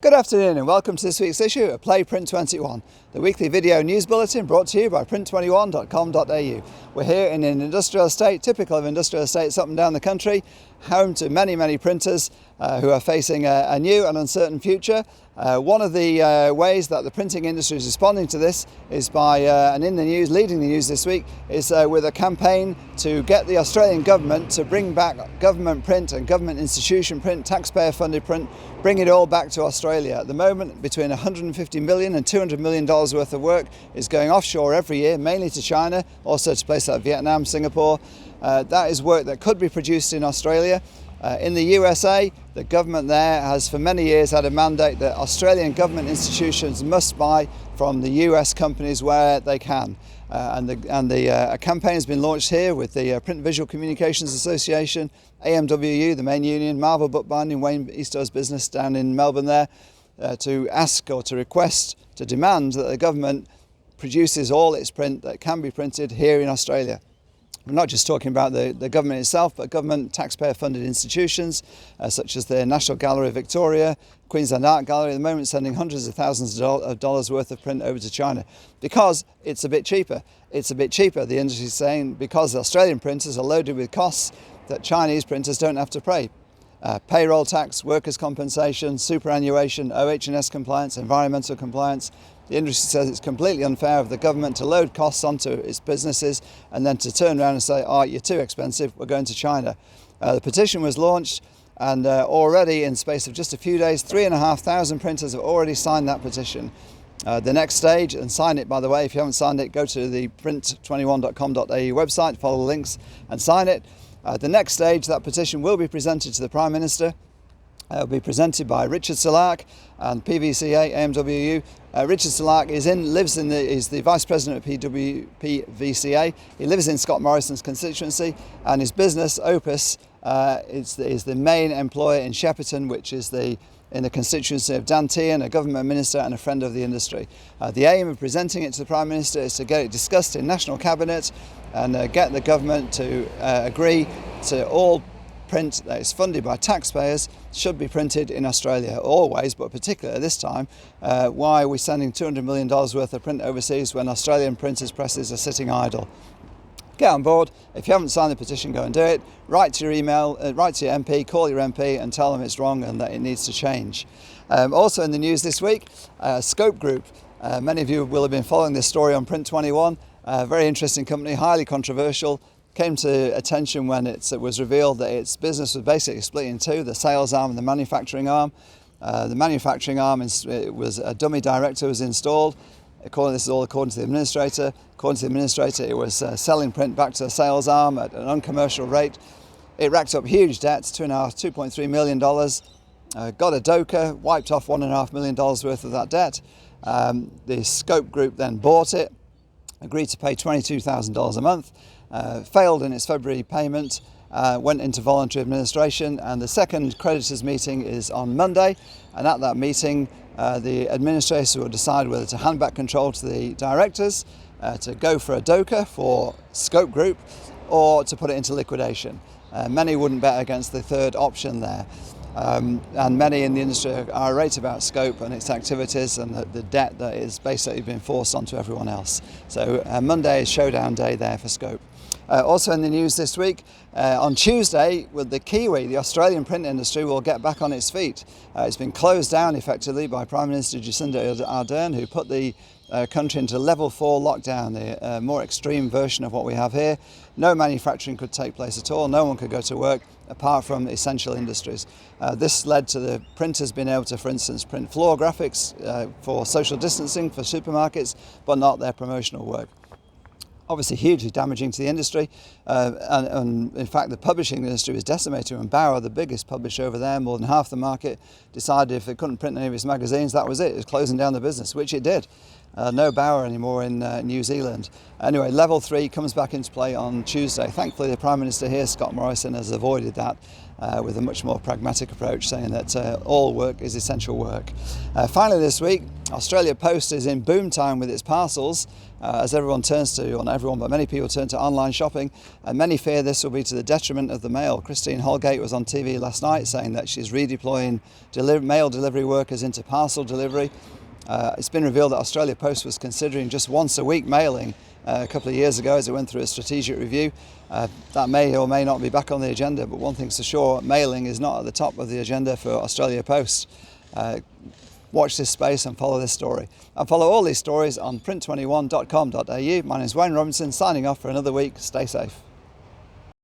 Good afternoon and welcome to this week's issue of Play Print21, the weekly video news bulletin brought to you by Print21.com.au. We're here in an industrial estate, typical of industrial estates up and down the country, home to many printers who are facing a new and uncertain future. One of the ways that the printing industry is responding to this is by, and in the news, leading the news this week, is with a campaign to get the Australian government to bring back government print and government institution print, taxpayer funded print, bring it all back to Australia. At the moment, between $150 million and $200 million worth of work is going offshore every year, mainly to China, also to places like Vietnam, Singapore. That is work that could be produced in Australia. In the USA, the government there has for many years had a mandate that Australian government institutions must buy from the US companies where they can. A campaign has been launched here with the Print Visual Communications Association, AMWU, the main union, Marvel Bookbinding, Wayne Eastow's business down in Melbourne there, to ask or to request, to demand that the government produces all its print that can be printed here in Australia. We're not just talking about the government itself, but government taxpayer-funded institutions such as the National Gallery of Victoria, Queensland Art Gallery, at the moment sending hundreds of thousands of dollars worth of print over to China because it's a bit cheaper. It's a bit cheaper, the industry is saying, because Australian printers are loaded with costs that Chinese printers don't have to pay. Payroll tax, workers' compensation, superannuation, OH&S compliance, environmental compliance. The industry says it's completely unfair of the government to load costs onto its businesses and then to turn around and say, oh, you're too expensive, we're going to China. The petition was launched and already in space of just a few days, 3,500 printers have already signed that petition. The next stage, and sign it by the way, if you haven't signed it, go to the Print21.com.au website, follow the links and sign it. The next stage, that petition will be presented to the Prime Minister. It will be presented by Richard Salak and PVCA, AMWU. Richard Salak is the Vice President of PVCA. He lives in Scott Morrison's constituency, and his business, Opus, is the main employer in Shepparton, which is in the constituency of Dan Tehan, a government minister and a friend of the industry. The aim of presenting it to the Prime Minister is to get it discussed in National Cabinet and get the government to agree to all print that is funded by taxpayers should be printed in Australia, always, but particularly this time. Why are we sending $200 million worth of print overseas when Australian printers' presses are sitting idle? Get on board. If you haven't signed the petition, go and do it. Write to your email, write to your MP, call your MP and tell them it's wrong and that it needs to change. Also in the news this week, Skope Group. Many of you will have been following this story on Print21. A very interesting company, highly controversial. Came to attention when it was revealed that its business was basically split in two, the sales arm and the manufacturing arm. The manufacturing arm was a dummy director was installed. This is all according to the administrator. According to the administrator, it was selling print back to the sales arm at an uncommercial rate. It racked up huge debts, $2.3 million. Got a DOCA, wiped off $1.5 million worth of that debt. The Skope Group then bought it, agreed to pay $22,000 a month. Failed in its February payment, went into voluntary administration, and the second creditors meeting is on Monday, and at that meeting the administrator will decide whether to hand back control to the directors, to go for a DOCA for Skope Group, or to put it into liquidation. Many wouldn't bet against the third option there. And many in the industry are irate about Skope and its activities and the debt that is basically being forced onto everyone else. So Monday is showdown day there for Skope. Also in the news this week, on Tuesday, with the Kiwi, the Australian print industry will get back on its feet. It's been closed down effectively by Prime Minister Jacinda Ardern, who put the country into level 4 lockdown, the more extreme version of what we have here. No manufacturing could take place at all, no one could go to work apart from essential industries. This led to the printers being able to, for instance, print floor graphics for social distancing for supermarkets, but not their promotional work. Obviously hugely damaging to the industry, and in fact the publishing industry was decimated when Bauer, the biggest publisher over there, more than half the market, decided if it couldn't print any of its magazines, that was it. It was closing down the business, which it did. no Bauer anymore in New Zealand. Anyway, level 3 comes back into play on Tuesday. Thankfully, the Prime Minister here, Scott Morrison, has avoided that with a much more pragmatic approach, saying that all work is essential work. Finally this week, Australia Post is in boom time with its parcels as everyone turns to, or not everyone, but many people turn to online shopping, and many fear this will be to the detriment of the mail. Christine Holgate was on TV last night saying that she's redeploying mail delivery workers into parcel delivery. It's been revealed that Australia Post was considering just once a week mailing a couple of years ago as it went through a strategic review. That may or may not be back on the agenda, but one thing's for sure, mailing is not at the top of the agenda for Australia Post. Watch this space and follow this story. And follow all these stories on print21.com.au. My name is Wayne Robinson, signing off for another week. Stay safe.